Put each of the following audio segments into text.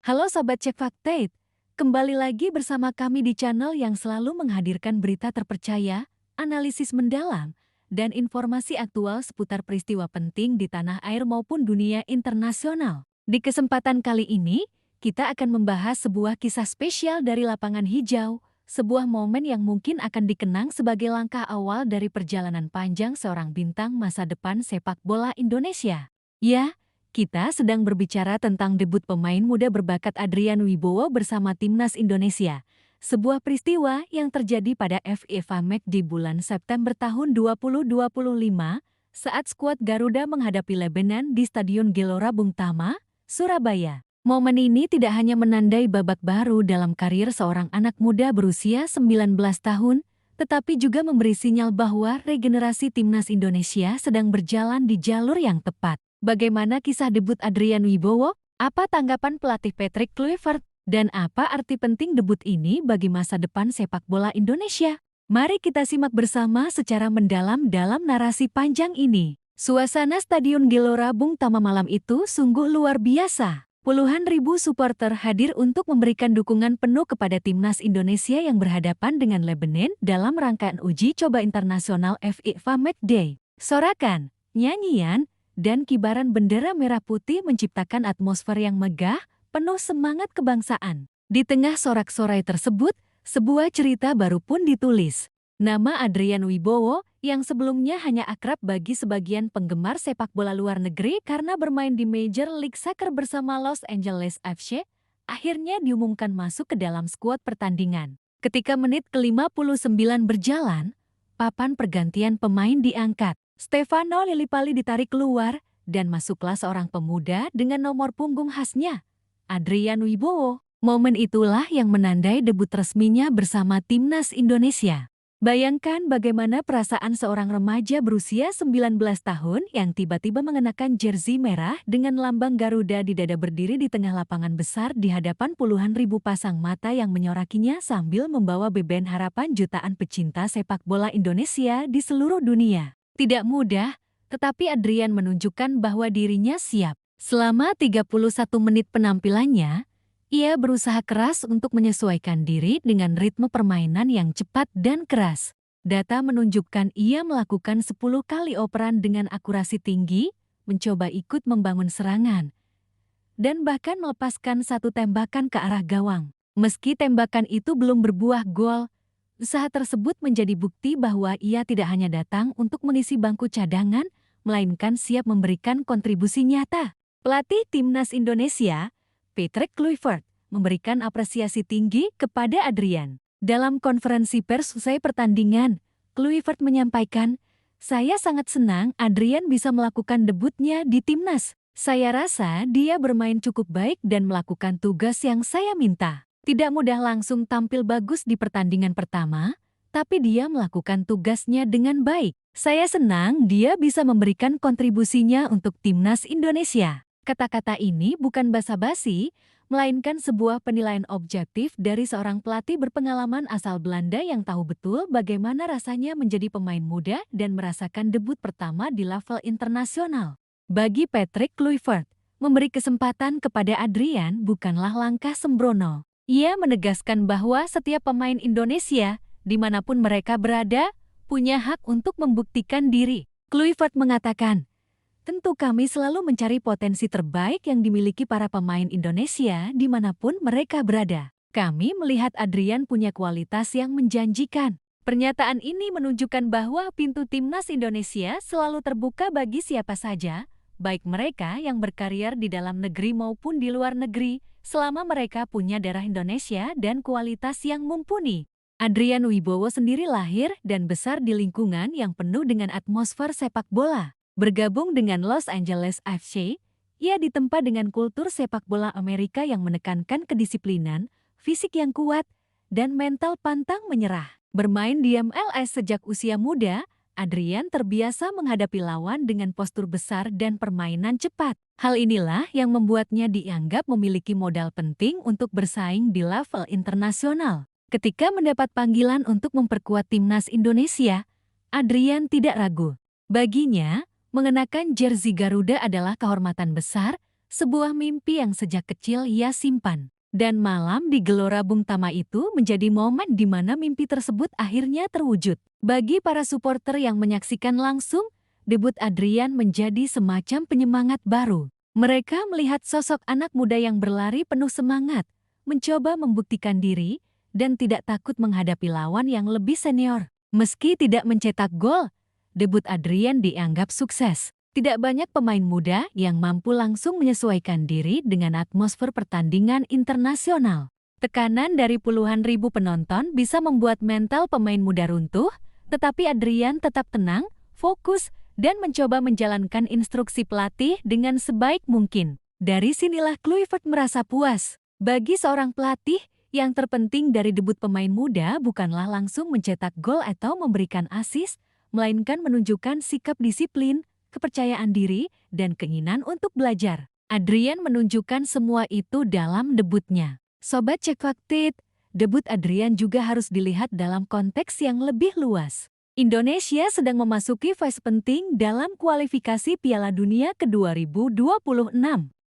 Halo Sobat Cek Fakta, kembali lagi bersama kami di channel yang selalu menghadirkan berita terpercaya, analisis mendalam, dan informasi aktual seputar peristiwa penting di tanah air maupun dunia internasional. Di kesempatan kali ini, kita akan membahas sebuah kisah spesial dari lapangan hijau, sebuah momen yang mungkin akan dikenang sebagai langkah awal dari perjalanan panjang seorang bintang masa depan sepak bola Indonesia. Ya, kita sedang berbicara tentang debut pemain muda berbakat Adrian Wibowo bersama Timnas Indonesia. Sebuah peristiwa yang terjadi pada FIFA Match di bulan September tahun 2025 saat skuad Garuda menghadapi Lebanon di Stadion Gelora Bung Tama, Surabaya. Momen ini tidak hanya menandai babak baru dalam karir seorang anak muda berusia 19 tahun, tetapi juga memberi sinyal bahwa regenerasi Timnas Indonesia sedang berjalan di jalur yang tepat. Bagaimana kisah debut Adrian Wibowo? Apa tanggapan pelatih Patrick Kluivert? Dan apa arti penting debut ini bagi masa depan sepak bola Indonesia? Mari kita simak bersama secara mendalam dalam narasi panjang ini. Suasana Stadion Gelora Bung Tama malam itu sungguh luar biasa. Puluhan ribu supporter hadir untuk memberikan dukungan penuh kepada Timnas Indonesia yang berhadapan dengan Lebanon dalam rangkaian uji coba internasional FIFA Match Day. Sorakan, nyanyian, dan kibaran bendera merah putih menciptakan atmosfer yang megah, penuh semangat kebangsaan. Di tengah sorak-sorai tersebut, sebuah cerita baru pun ditulis. Nama Adrian Wibowo, yang sebelumnya hanya akrab bagi sebagian penggemar sepak bola luar negeri karena bermain di Major League Soccer bersama Los Angeles FC, akhirnya diumumkan masuk ke dalam skuad pertandingan. Ketika menit ke-59 berjalan, papan pergantian pemain diangkat. Stefano Lillipali ditarik keluar, dan masuklah seorang pemuda dengan nomor punggung khasnya, Adrian Wibowo. Momen itulah yang menandai debut resminya bersama Timnas Indonesia. Bayangkan bagaimana perasaan seorang remaja berusia 19 tahun yang tiba-tiba mengenakan jersey merah dengan lambang Garuda di dada berdiri di tengah lapangan besar di hadapan puluhan ribu pasang mata yang menyorakinya sambil membawa beban harapan jutaan pecinta sepak bola Indonesia di seluruh dunia. Tidak mudah, tetapi Adrian menunjukkan bahwa dirinya siap. Selama 31 menit penampilannya, ia berusaha keras untuk menyesuaikan diri dengan ritme permainan yang cepat dan keras. Data menunjukkan ia melakukan 10 kali operan dengan akurasi tinggi, mencoba ikut membangun serangan, dan bahkan melepaskan satu tembakan ke arah gawang. Meski tembakan itu belum berbuah gol, usaha tersebut menjadi bukti bahwa ia tidak hanya datang untuk mengisi bangku cadangan, melainkan siap memberikan kontribusi nyata. Pelatih Timnas Indonesia, Patrick Kluivert, memberikan apresiasi tinggi kepada Adrian. Dalam konferensi pers usai pertandingan, Kluivert menyampaikan, "Saya sangat senang Adrian bisa melakukan debutnya di Timnas. Saya rasa dia bermain cukup baik dan melakukan tugas yang saya minta. Tidak mudah langsung tampil bagus di pertandingan pertama, tapi dia melakukan tugasnya dengan baik. Saya senang dia bisa memberikan kontribusinya untuk Timnas Indonesia." Kata-kata ini bukan basa-basi, melainkan sebuah penilaian objektif dari seorang pelatih berpengalaman asal Belanda yang tahu betul bagaimana rasanya menjadi pemain muda dan merasakan debut pertama di level internasional. Bagi Patrick Kluivert, memberi kesempatan kepada Adrian bukanlah langkah sembrono. Ia menegaskan bahwa setiap pemain Indonesia, dimanapun mereka berada, punya hak untuk membuktikan diri. Kluivert mengatakan, "Tentu kami selalu mencari potensi terbaik yang dimiliki para pemain Indonesia dimanapun mereka berada. Kami melihat Adrian punya kualitas yang menjanjikan." Pernyataan ini menunjukkan bahwa pintu Timnas Indonesia selalu terbuka bagi siapa saja, baik mereka yang berkarier di dalam negeri maupun di luar negeri, selama mereka punya darah Indonesia dan kualitas yang mumpuni. Adrian Wibowo sendiri lahir dan besar di lingkungan yang penuh dengan atmosfer sepak bola. Bergabung dengan Los Angeles FC, ia ditempa dengan kultur sepak bola Amerika yang menekankan kedisiplinan, fisik yang kuat, dan mental pantang menyerah. Bermain di MLS sejak usia muda, Adrian terbiasa menghadapi lawan dengan postur besar dan permainan cepat. Hal inilah yang membuatnya dianggap memiliki modal penting untuk bersaing di level internasional. Ketika mendapat panggilan untuk memperkuat Timnas Indonesia, Adrian tidak ragu. Baginya, mengenakan jersey Garuda adalah kehormatan besar, sebuah mimpi yang sejak kecil ia simpan. Dan malam di Gelora Bung Tama itu menjadi momen di mana mimpi tersebut akhirnya terwujud. Bagi para supporter yang menyaksikan langsung, debut Adrian menjadi semacam penyemangat baru. Mereka melihat sosok anak muda yang berlari penuh semangat, mencoba membuktikan diri, dan tidak takut menghadapi lawan yang lebih senior. Meski tidak mencetak gol, debut Adrian dianggap sukses. Tidak banyak pemain muda yang mampu langsung menyesuaikan diri dengan atmosfer pertandingan internasional. Tekanan dari puluhan ribu penonton bisa membuat mental pemain muda runtuh, tetapi Adrian tetap tenang, fokus, dan mencoba menjalankan instruksi pelatih dengan sebaik mungkin. Dari sinilah Kluivert merasa puas. Bagi seorang pelatih, yang terpenting dari debut pemain muda bukanlah langsung mencetak gol atau memberikan assist, melainkan menunjukkan sikap disiplin, kepercayaan diri, dan keinginan untuk belajar. Adrian menunjukkan semua itu dalam debutnya. Sobat Cek Faktit, debut Adrian juga harus dilihat dalam konteks yang lebih luas. Indonesia sedang memasuki fase penting dalam kualifikasi Piala Dunia ke-2026.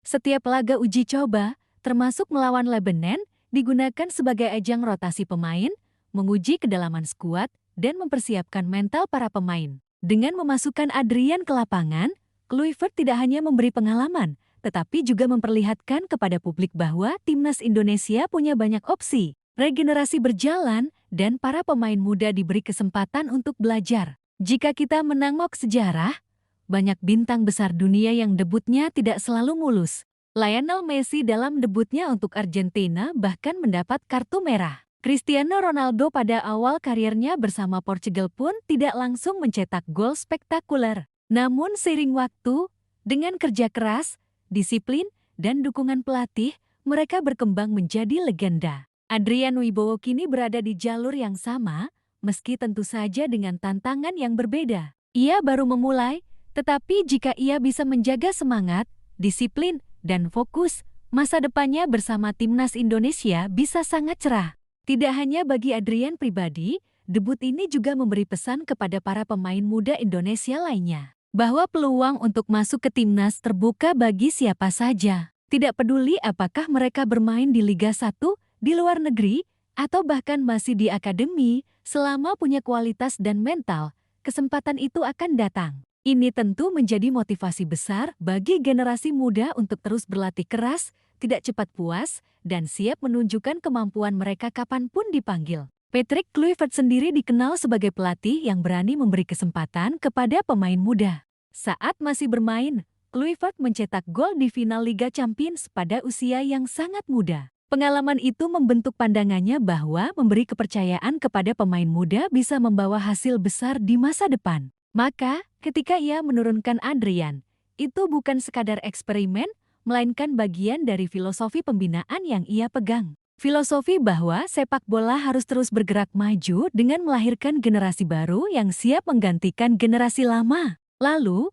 Setiap laga uji coba, termasuk melawan Lebanon, digunakan sebagai ajang rotasi pemain, menguji kedalaman skuad, dan mempersiapkan mental para pemain. Dengan memasukkan Adrian ke lapangan, Kluivert tidak hanya memberi pengalaman, tetapi juga memperlihatkan kepada publik bahwa timnas Indonesia punya banyak opsi. Regenerasi berjalan, dan para pemain muda diberi kesempatan untuk belajar. Jika kita menengok sejarah, banyak bintang besar dunia yang debutnya tidak selalu mulus. Lionel Messi dalam debutnya untuk Argentina bahkan mendapat kartu merah. Cristiano Ronaldo pada awal karirnya bersama Portugal pun tidak langsung mencetak gol spektakuler. Namun seiring waktu, dengan kerja keras, disiplin, dan dukungan pelatih, mereka berkembang menjadi legenda. Adrian Wibowo kini berada di jalur yang sama, meski tentu saja dengan tantangan yang berbeda. Ia baru memulai, tetapi jika ia bisa menjaga semangat, disiplin, dan fokus, masa depannya bersama timnas Indonesia bisa sangat cerah. Tidak hanya bagi Adrian pribadi, debut ini juga memberi pesan kepada para pemain muda Indonesia lainnya, bahwa peluang untuk masuk ke timnas terbuka bagi siapa saja. Tidak peduli apakah mereka bermain di Liga 1, di luar negeri, atau bahkan masih di akademi, selama punya kualitas dan mental, kesempatan itu akan datang. Ini tentu menjadi motivasi besar bagi generasi muda untuk terus berlatih keras, tidak cepat puas, dan siap menunjukkan kemampuan mereka kapanpun dipanggil. Patrick Kluivert sendiri dikenal sebagai pelatih yang berani memberi kesempatan kepada pemain muda. Saat masih bermain, Kluivert mencetak gol di final Liga Champions pada usia yang sangat muda. Pengalaman itu membentuk pandangannya bahwa memberi kepercayaan kepada pemain muda bisa membawa hasil besar di masa depan. Maka, ketika ia menurunkan Adrian, itu bukan sekadar eksperimen, melainkan bagian dari filosofi pembinaan yang ia pegang. Filosofi bahwa sepak bola harus terus bergerak maju dengan melahirkan generasi baru yang siap menggantikan generasi lama. Lalu,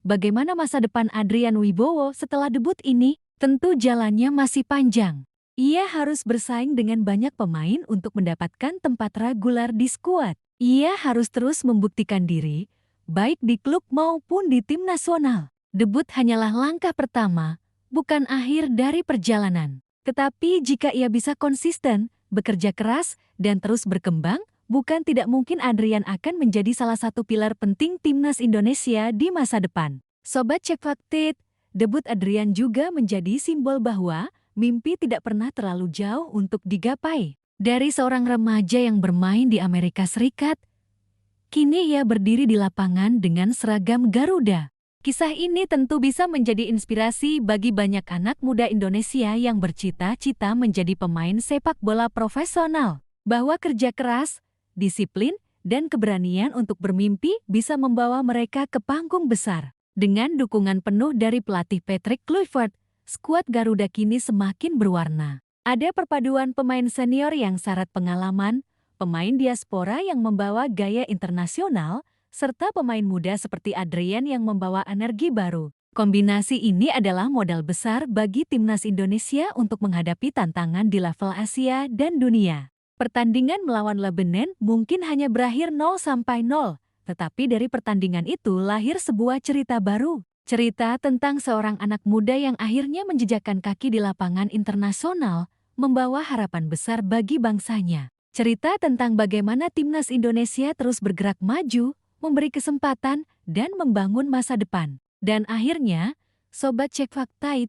bagaimana masa depan Adrian Wibowo setelah debut ini? Tentu jalannya masih panjang. Ia harus bersaing dengan banyak pemain untuk mendapatkan tempat reguler di skuad. Ia harus terus membuktikan diri, baik di klub maupun di tim nasional. Debut hanyalah langkah pertama, bukan akhir dari perjalanan. Tetapi jika ia bisa konsisten, bekerja keras, dan terus berkembang, bukan tidak mungkin Adrian akan menjadi salah satu pilar penting timnas Indonesia di masa depan. Sobat Cek Faktit, debut Adrian juga menjadi simbol bahwa mimpi tidak pernah terlalu jauh untuk digapai. Dari seorang remaja yang bermain di Amerika Serikat, kini ia berdiri di lapangan dengan seragam Garuda. Kisah ini tentu bisa menjadi inspirasi bagi banyak anak muda Indonesia yang bercita-cita menjadi pemain sepak bola profesional. Bahwa kerja keras, disiplin, dan keberanian untuk bermimpi bisa membawa mereka ke panggung besar. Dengan dukungan penuh dari pelatih Patrick Kluivert, skuad Garuda kini semakin berwarna. Ada perpaduan pemain senior yang syarat pengalaman, pemain diaspora yang membawa gaya internasional, serta pemain muda seperti Adrian yang membawa energi baru. Kombinasi ini adalah modal besar bagi timnas Indonesia untuk menghadapi tantangan di level Asia dan dunia. Pertandingan melawan Lebanon mungkin hanya berakhir 0-0, tetapi dari pertandingan itu lahir sebuah cerita baru. Cerita tentang seorang anak muda yang akhirnya menjejakkan kaki di lapangan internasional, membawa harapan besar bagi bangsanya. Cerita tentang bagaimana timnas Indonesia terus bergerak maju, memberi kesempatan, dan membangun masa depan. Dan akhirnya, Sobat Cek Fakta,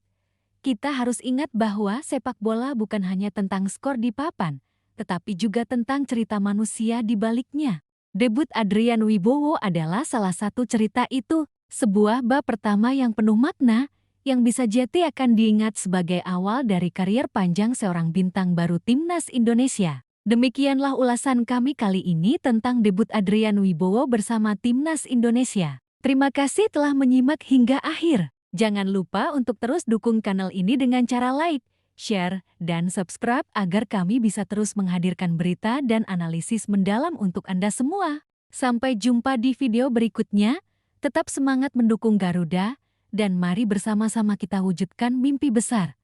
kita harus ingat bahwa sepak bola bukan hanya tentang skor di papan, tetapi juga tentang cerita manusia di baliknya. Debut Adrian Wibowo adalah salah satu cerita itu, sebuah bab pertama yang penuh makna, yang bisa jadi akan diingat sebagai awal dari karier panjang seorang bintang baru timnas Indonesia. Demikianlah ulasan kami kali ini tentang debut Adrian Wibowo bersama timnas Indonesia. Terima kasih telah menyimak hingga akhir. Jangan lupa untuk terus dukung kanal ini dengan cara like, share, dan subscribe agar kami bisa terus menghadirkan berita dan analisis mendalam untuk Anda semua. Sampai jumpa di video berikutnya, tetap semangat mendukung Garuda, dan mari bersama-sama kita wujudkan mimpi besar.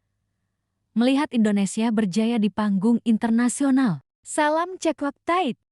Melihat Indonesia berjaya di panggung internasional. Salam Cek Fakta.